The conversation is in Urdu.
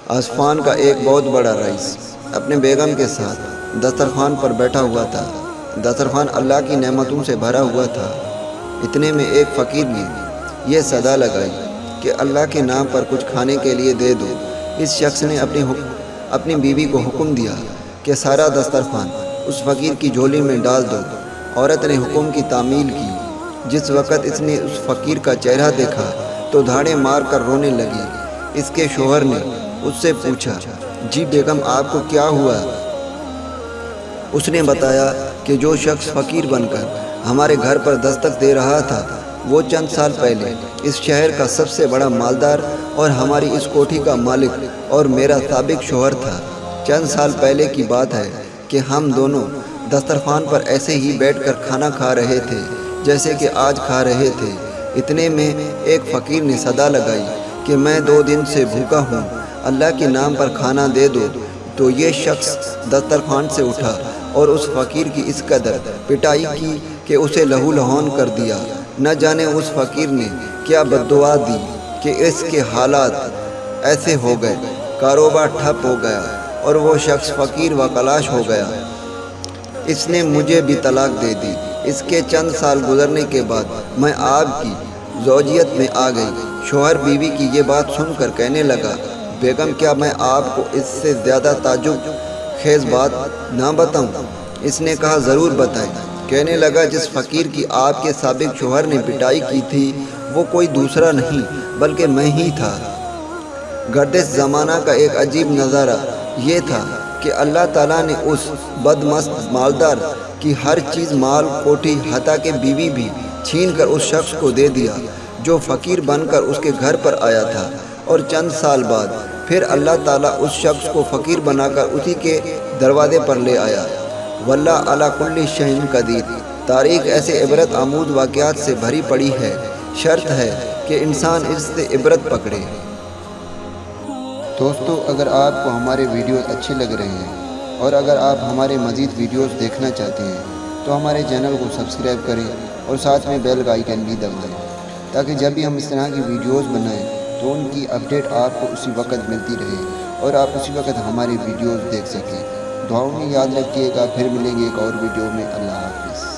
آصفان کا ایک بہت بڑا رئیس اپنے بیگم کے ساتھ دسترخوان پر بیٹھا ہوا تھا۔ دسترخوان اللہ کی نعمتوں سے بھرا ہوا تھا۔ اتنے میں ایک فقیر نے یہ صدا لگائی کہ اللہ کے نام پر کچھ کھانے کے لیے دے دو۔ اس شخص نے اپنی بیوی کو حکم دیا کہ سارا دسترخوان اس فقیر کی جھولی میں ڈال دو۔ عورت نے حکم کی تعمیل کی۔ جس وقت اس نے اس فقیر کا چہرہ دیکھا تو دھاڑے مار کر رونے لگی۔ اس کے شوہر نے اس سے پوچھا، جی بیگم آپ کو کیا ہوا؟ اس نے بتایا کہ جو شخص فقیر بن کر ہمارے گھر پر دستک دے رہا تھا وہ چند سال پہلے اس شہر کا سب سے بڑا مالدار اور ہماری اس کوٹھی کا مالک اور میرا سابق شوہر تھا۔ چند سال پہلے کی بات ہے کہ ہم دونوں دسترخوان پر ایسے ہی بیٹھ کر کھانا کھا رہے تھے جیسے کہ آج کھا رہے تھے۔ اتنے میں ایک فقیر نے صدا لگائی کہ میں 2 دن سے بھوکا ہوں، اللہ کے نام پر کھانا دے دو۔ تو یہ شخص دسترخوان سے اٹھا اور اس فقیر کی اس قدر پٹائی کی کہ اسے لہو لہون کر دیا۔ نہ جانے اس فقیر نے کیا بددعا دی کہ اس کے حالات ایسے ہو گئے، کاروبار ٹھپ ہو گیا اور وہ شخص فقیر و کلاش ہو گیا۔ اس نے مجھے بھی طلاق دے دی۔ اس کے چند سال گزرنے کے بعد میں آپ کی زوجیت میں آ گئی۔ شوہر بیوی کی یہ بات سن کر کہنے لگا، بیگم کیا میں آپ کو اس سے زیادہ تعجب خیز بات نہ بتاؤں؟ اس نے کہا ضرور بتائیں۔ کہنے لگا جس فقیر کی آپ کے سابق شوہر نے پٹائی کی تھی وہ کوئی دوسرا نہیں بلکہ میں ہی تھا۔ گردش زمانہ کا ایک عجیب نظارہ یہ تھا کہ اللہ تعالیٰ نے اس بدمست مالدار کی ہر چیز، مال، کوٹھی، حتیٰ کہ بیوی بھی چھین کر اس شخص کو دے دیا جو فقیر بن کر اس کے گھر پر آیا تھا، اور چند سال بعد پھر اللہ تعالیٰ اس شخص کو فقیر بنا کر اسی کے دروازے پر لے آیا۔ واللہ علی کل شیء قدیر۔ تاریخ ایسے عبرت آموز واقعات سے بھری پڑی ہے، شرط ہے کہ انسان اس سے عبرت پکڑے۔ دوستو، اگر آپ کو ہمارے ویڈیوز اچھے لگ رہے ہیں اور اگر آپ ہمارے مزید ویڈیوز دیکھنا چاہتے ہیں تو ہمارے چینل کو سبسکرائب کریں اور ساتھ میں بیل کا آئیکن بھی دبائیں تاکہ جب بھی ہم اس طرح کی ویڈیوز بنائیں تو ان کی اپڈیٹ آپ کو اسی وقت ملتی رہے اور آپ اسی وقت ہماری ویڈیوز دیکھ سکیں۔ دعاؤں میں یاد رکھیے گا، پھر ملیں گے ایک اور ویڈیو میں۔ اللہ حافظ۔